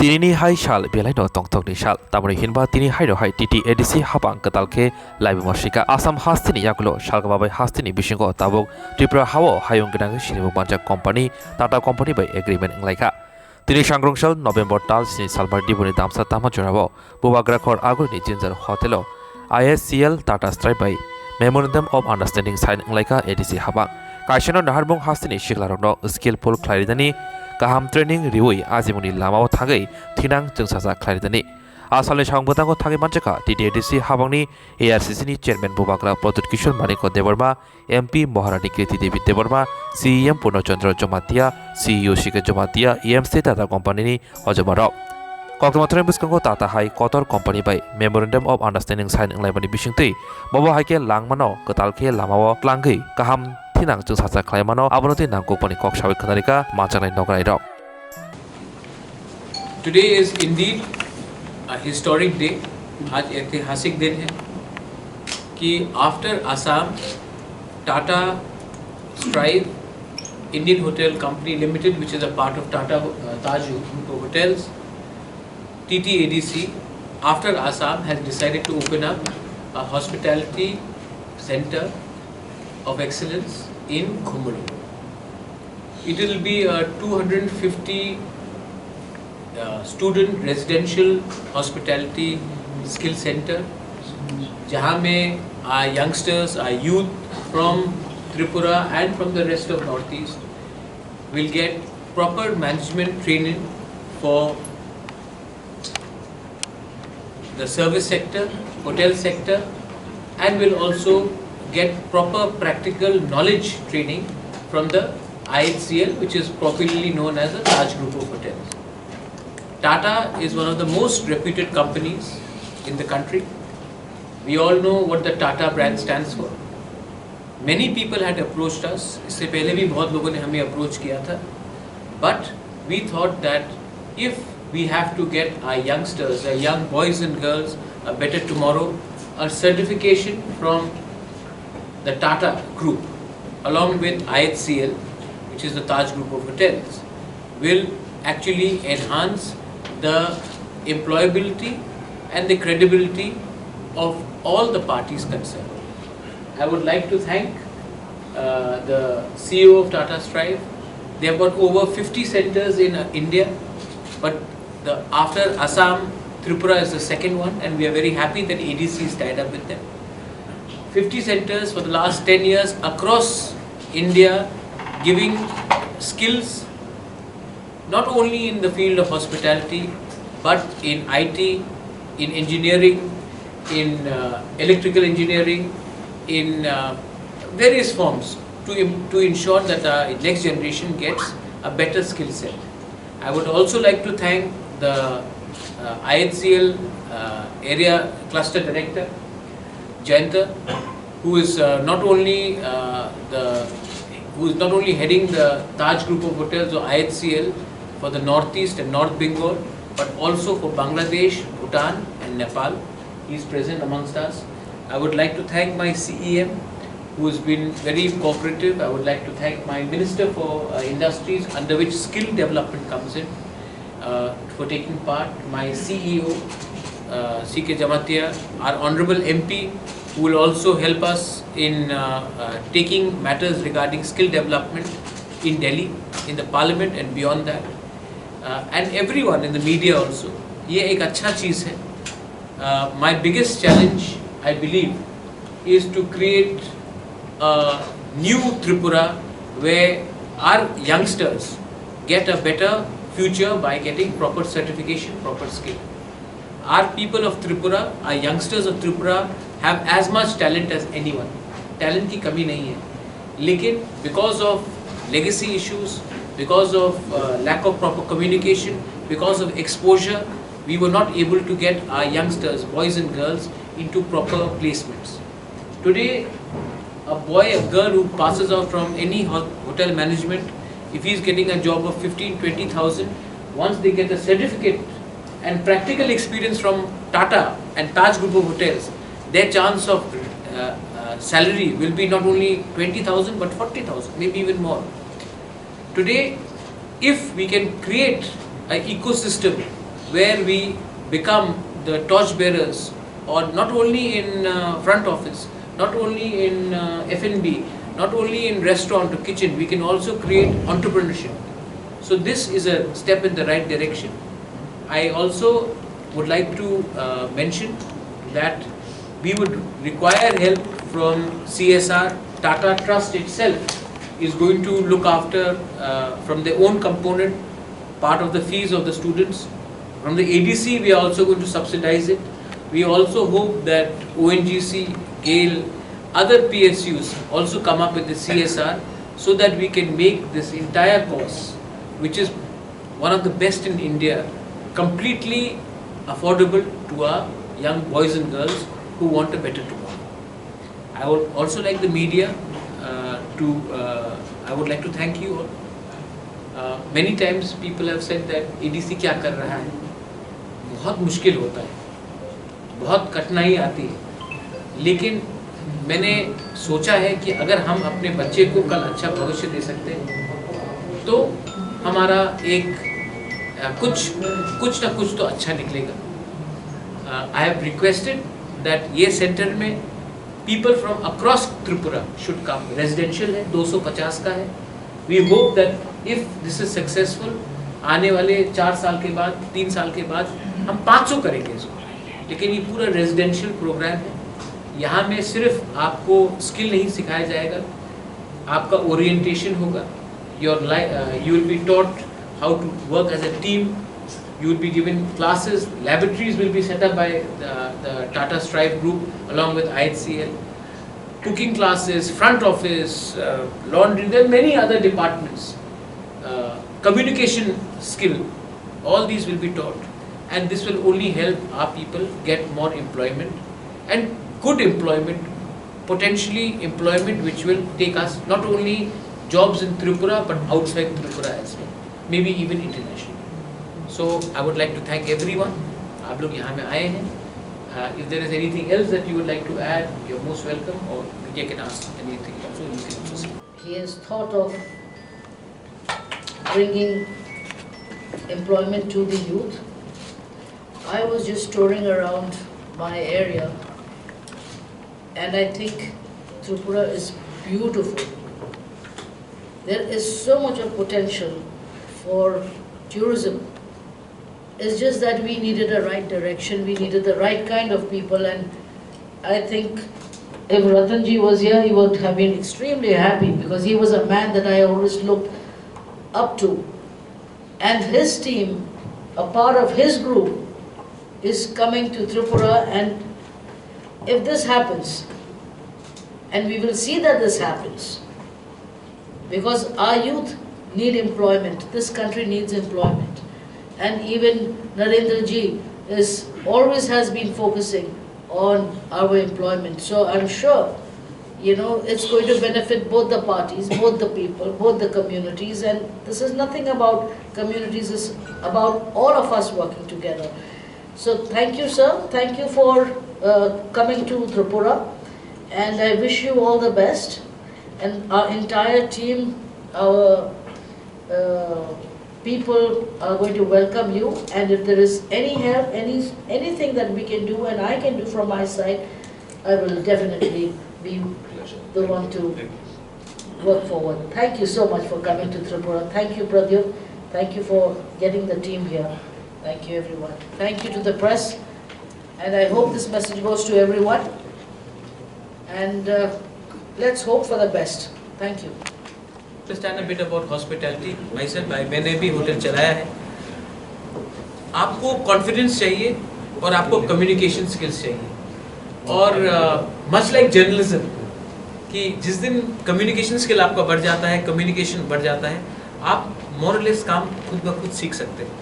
Tinini hai shal belai no tongtok ni shal tamoni hinba tini hai ro hai Ttaadc Haphang Ttaadc Laibuma Swikha Assam hastini yakulo shalgababai hastini bishingo tabok Tripura hawo hayung gedang sinimu banjak company Tata company by agreement nglaika Tini sangrongshal November tal sini salbar dibuni damsa tama jorabo bubagra khor aguni jinjar hotelo ISCL Tata Stripe by Memorandum of Understanding sign nglaika ADC Haphang Kaishano naharbong hastini Siklarokno skillful claridani Kaham training riui azimuni lamao thagai thinang jengsaja claridani Asalni sangbotango thagai manchaka Ttaadc Haphangni ARCC ni chairman bubagra Pradut Kishore Maniko Deborma MP Maharani Kriti Devi Deborma CEM Purnochandra Jomatia CEO Sikha Jomatia EMC Tata company ni Ojomaro Kokno buskango Tata hai Kotor company by Memorandum of Understanding sign nglaibani bisingtui bobo haike langmano Ttaadc lamao klangai kaham Tinang jengsaja klaimano abonoti nangkukpani kok sawik khanarika manchaklai nograi rok. Today is indeed a historic day. आज ऐतिहासिक दिन है कि after Assam, Tata Stripe Indian Hotel Company Limited, which is a part of Tata Ttaadc Group of Hotels, Ttaadc, after Assam has decided to open up a hospitality center of excellence in Khumulu. It will be a 250 student residential hospitality skill center जहाँ में our youngsters, our youth from Tripura and from the rest of Northeast will get proper management training for the service sector, hotel sector, and will also get proper practical knowledge training from the IHCL, which is popularly known as the Ttaadc Group of Hotels. Tata is one of the most reputed companies in the country. We all know what the Tata brand stands for. Many people had approached us. इससे पहले भी बहुत लोगों ने हमें approach किया था. But we thought that if we have to get our youngsters, our young boys and girls, a better tomorrow, a certification from the Tata Group, along with IHCL, which is the Ttaadc Group of Hotels, will actually enhance the employability and the credibility of all the parties concerned. I would like to thank the CEO of Tata Stripe. They have got over 50 centers in India, but after Assam, Tripura is the second one, and we are very happy that ADC is tied up with them. 50 centers for the last 10 years across India, giving skills not only in the field of hospitality, but in IT, in engineering, in electrical engineering, in various forms to ensure that our next generation gets a better skill set. I would also like to thank the IHCL area cluster director, Jayanta, who is not only heading the Ttaadc Group of Hotels or IHCL for the Northeast and North Bengal, but also for Bangladesh, Bhutan and Nepal. He is present amongst us. I would like to thank my CEM, who has been very cooperative. I would like to thank my Minister for Industries, under which skill development comes in, for taking part. My CEO, Sikha Jomatia, our Honorable MP, who will also help us in taking matters regarding skill development in Delhi, in the Parliament and beyond that, and everyone in the media also. ये एक अच्छा चीज़ है. My biggest challenge, I believe, is to create a new Tripura where our youngsters get a better future by getting proper certification, proper skill. Our people of Tripura, our youngsters of Tripura have as much talent as anyone. Talent की कमी नहीं है. लेकिन because of legacy issues, because of lack of proper communication, because of exposure, we were not able to get our youngsters, boys and girls, into proper placements. Today, a boy, a girl who passes out from any hotel management, if he is getting a job of 15-20,000, once they get a certificate and practical experience from Tata and Ttaadc Group of Hotels, their chance of salary will be not only 20,000 but 40,000, maybe even more. Today, if we can create an ecosystem where we become the torch bearers, or not only in front office, not only in F&B, not only in restaurant or kitchen, we can also create entrepreneurship. So this is a step in the right direction. I also would like to mention that we would require help from CSR. Tata Trust itself is going to look after from their own component part of the fees of the students. From the ADC, we are also going to subsidize it. We also hope that ONGC, GAIL, other PSUs also come up with the CSR so that we can make this entire course, which is one of the best in India, completely affordable to our young boys and girls who want a better tomorrow. I would also like the media I would like to thank you all. Many times people have said that ADC क्या कर रहा है, बहुत मुश्किल होता है, बहुत कठिनाई आती है, लेकिन मैंने सोचा है कि अगर हम अपने बच्चे को कल अच्छा भविष्य दे सकते हैं तो हमारा एक कुछ ना कुछ तो अच्छा निकलेगा. आई हैव रिक्वेस्टेड दैट ये सेंटर में people from across Tripura should come. Residential है, 250 का है. We hope that if this is successful, आने वाले 4 साल के बाद, 3 साल के बाद हम 500 करेंगे इसको. लेकिन ये पूरा रेजिडेंशियल प्रोग्राम है. यहाँ में सिर्फ आपको स्किल नहीं सिखाया जाएगा, आपका ओरिएंटेशन होगा. You will be taught how to work as a team. You will be given classes. Laboratories will be set up by the Tata Strive group along with IHCL. Cooking classes, front office, laundry. There are many other departments. Communication skill. All these will be taught, and this will only help our people get more employment, and good employment, potentially employment which will take us not only jobs in Tripura but outside Tripura as well, maybe even internationally. So I would like to thank everyone. आप लोग यहाँ में आए हैं. If there is anything else that you would like to add, you're most welcome, or media can ask anything also. You can also say. He has thought of bringing employment to the youth. I was just touring around my area, and I think Tripura is beautiful. There is so much of potential for tourism. It's just that we needed a right direction, we needed the right kind of people, and I think if Ratanji was here, he would have been extremely happy, because he was a man that I always looked up to. And his team, a part of his group, is coming to Tripura, and if this happens, and we will see that this happens, because our youth need employment, this country needs employment. And even Narendra ji always has been focusing on our employment. So I'm sure, it's going to benefit both the parties, both the people, both the communities. And this is nothing about communities, it's about all of us working together. So thank you, sir. Thank you for coming to Tripura. And I wish you all the best. And our entire team, our people are going to welcome you, and if there is any help, anything that we can do and I can do from my side, I will definitely be the one to work forward. Thank you so much for coming to Tripura. Thank you, Pradyut. Thank you for getting the team here. Thank you, everyone. Thank you to the press, and I hope this message goes to everyone, and let's hope for the best. Thank you. Understand a bit about hospitality. Myself, मैंने भी hotel चलाया है. आपको confidence चाहिए और आपको communication skills चाहिए. और मच लाइक जर्नलिज्म, कि जिस दिन कम्युनिकेशन स्किल आपका बढ़ जाता है, कम्युनिकेशन बढ़ जाता है, आप मोरलेस काम खुद ब खुद सीख सकते हैं.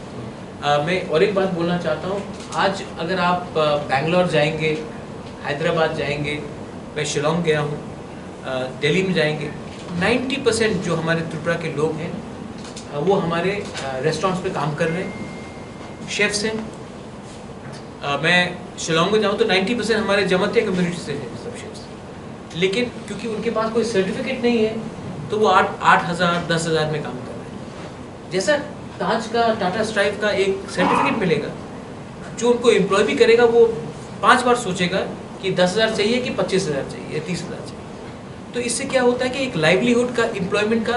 मैं और एक बात बोलना चाहता हूँ. आज अगर आप बैंगलोर जाएंगे, हैदराबाद जाएंगे, मैं शिलोंग गया हूँ, दिल्ली में जाएंगे, 90% जो हमारे त्रिपुरा के लोग हैं वो हमारे रेस्टोरेंट्स पे काम कर रहे हैं, शेफ्स हैं. मैं शिलोंग में जाऊँ तो 90% हमारे जमतिया कम्युनिटी से हैं सब शेफ्स. लेकिन क्योंकि उनके पास कोई सर्टिफिकेट नहीं है तो वो 8,000 10,000 में काम कर रहे हैं. जैसा ताज का, टाटा स्ट्राइव का एक सर्टिफिकेट मिलेगा, जो उनको एम्प्लॉय भी करेगा वो 5 बार सोचेगा कि 10,000 चाहिए कि 25,000 चाहिए, 30,000 चाहिए। तो इससे क्या होता है कि एक लाइवलीहुड का, एम्प्लॉयमेंट का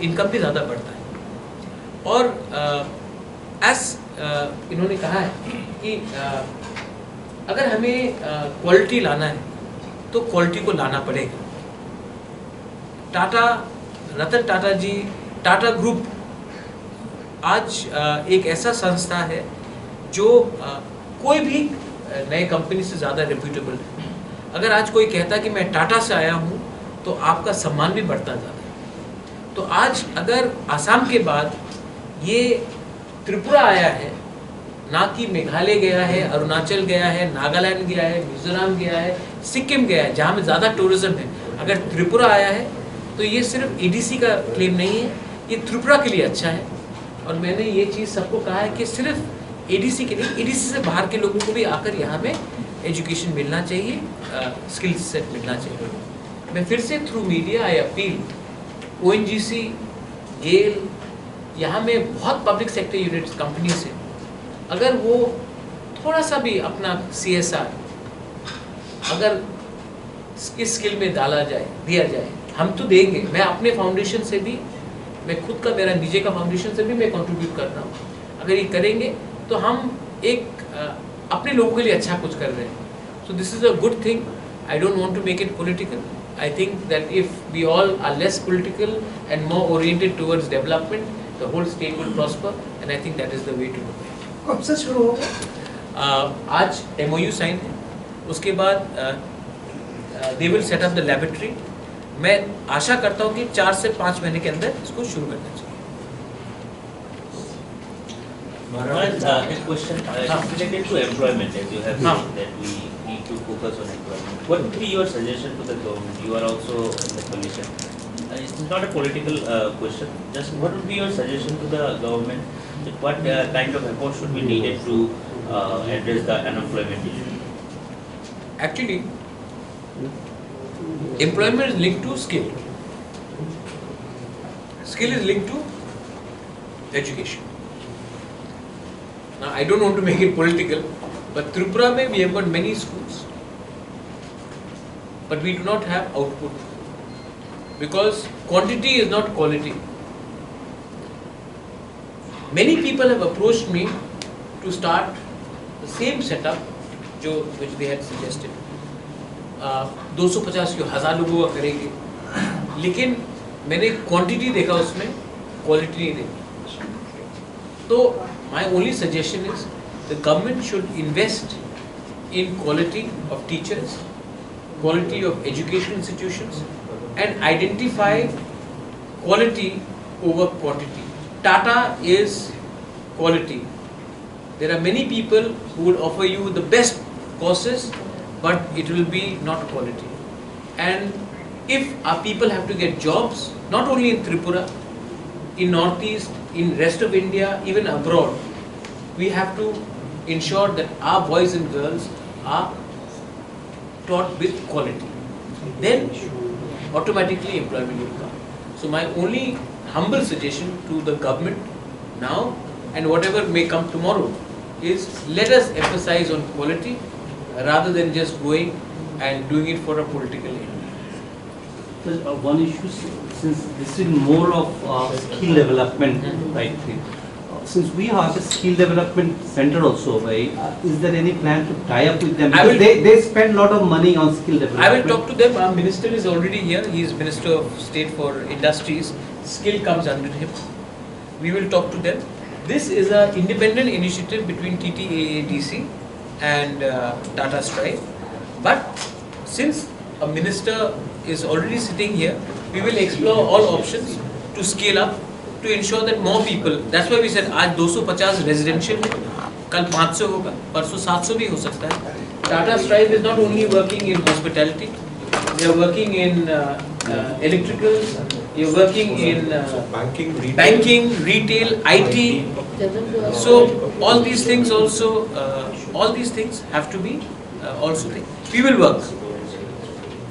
इनकम भी ज़्यादा बढ़ता है। और इन्होंने कहा है कि अगर हमें क्वालिटी लाना है तो क्वालिटी को लाना पड़ेगा। रतन टाटा जी, टाटा ग्रुप आज एक ऐसा संस्था है जो कोई भी नए कंपनी से ज़्यादा रेप्यूटेबल है। अगर आज कोई कहता कि मैं टाटा से आया हूँ तो आपका सम्मान भी बढ़ता जाता है। तो आज अगर आसाम के बाद ये त्रिपुरा आया है, ना कि मेघालय गया है, अरुणाचल गया है, नागालैंड गया है, मिजोरम गया है, सिक्किम गया है जहाँ में ज़्यादा टूरिज्म है, अगर त्रिपुरा आया है तो ये सिर्फ एडीसी का क्लेम नहीं है, ये त्रिपुरा के लिए अच्छा है। और मैंने ये चीज़ सबको कहा है कि सिर्फ एडीसी के लिए, एडीसी से बाहर के लोगों को भी आकर यहाँ में एजुकेशन मिलना चाहिए, स्किल सेट मिलना चाहिए। मैं फिर से through media I appeal ONGC, GAIL, यहाँ में बहुत पब्लिक सेक्टर यूनिट्स कंपनी से, अगर वो थोड़ा सा भी अपना CSR अगर इस स्किल में डाला जाए, दिया जाए, हम तो देंगे। मैं अपने फाउंडेशन से भी, मैं खुद का, मेरा निजी का फाउंडेशन से भी मैं कंट्रीब्यूट कर रहा हूँ। अगर ये करेंगे तो हम एक अपने लोगों के लिए अच्छा कुछ कर रहे हैं। So this is a good thing. I don't want to make it political. I think that if we all are less political and more oriented towards development, the whole state will prosper, and I think that is the way to do it. कब से शुरू होगा? आज MOU sign है, उसके बाद they will set up the laboratory. मैं आशा करता हूँ कि 4 से 5 महीने के अंदर इसको शुरू करना चाहिए। This question is related to employment, as you have said that we need to focus on employment. What would be your suggestion to the government? You are also in the coalition. It's not a political question. Just what would be your suggestion to the government? That what kind of effort should be needed to address the unemployment issue? Actually, employment is linked to skill. Skill is linked to education. Now, I don't want to make it political, but Tripura mein we have got many schools, but we do not have output because quantity is not quality. Many people have approached me to start the same setup which they had suggested. 250 को 1000 लोगों का करेंगे, लेकिन मैंने quantity देखा, उसमें quality नहीं देखी। तो my only suggestion is the government should invest in quality of teachers, quality of education institutions, and identify quality over quantity. Tata is quality. There are many people who will offer you the best courses, but it will be not quality. And if our people have to get jobs, not only in Tripura, in Northeast, in rest of India, even abroad, we have to ensure that our boys and girls are taught with quality. Then automatically employment will come. So my only humble suggestion to the government now and whatever may come tomorrow is let us emphasize on quality rather than just going and doing it for a political end. One issue, since this is more of skill development, right? Since we have a skill development center also, right? Is there any plan to tie up with them? Because they spend a lot of money on skill development. I will talk to them. Our minister is already here. He is Minister of State for Industries. Skill comes under him. We will talk to them. This is an independent initiative between TTAADC and Tata Strive. But since a minister is already sitting here, we will explore all options to scale up, to ensure that more people. That's why we said आज 250 residential है, कल 500 होगा, परसों 700 भी हो सकता है. Tata Strive is not only working in hospitality, they are working in electricals, they are working in banking, retail, IT. So all these things also, all these things have to be also. We will work.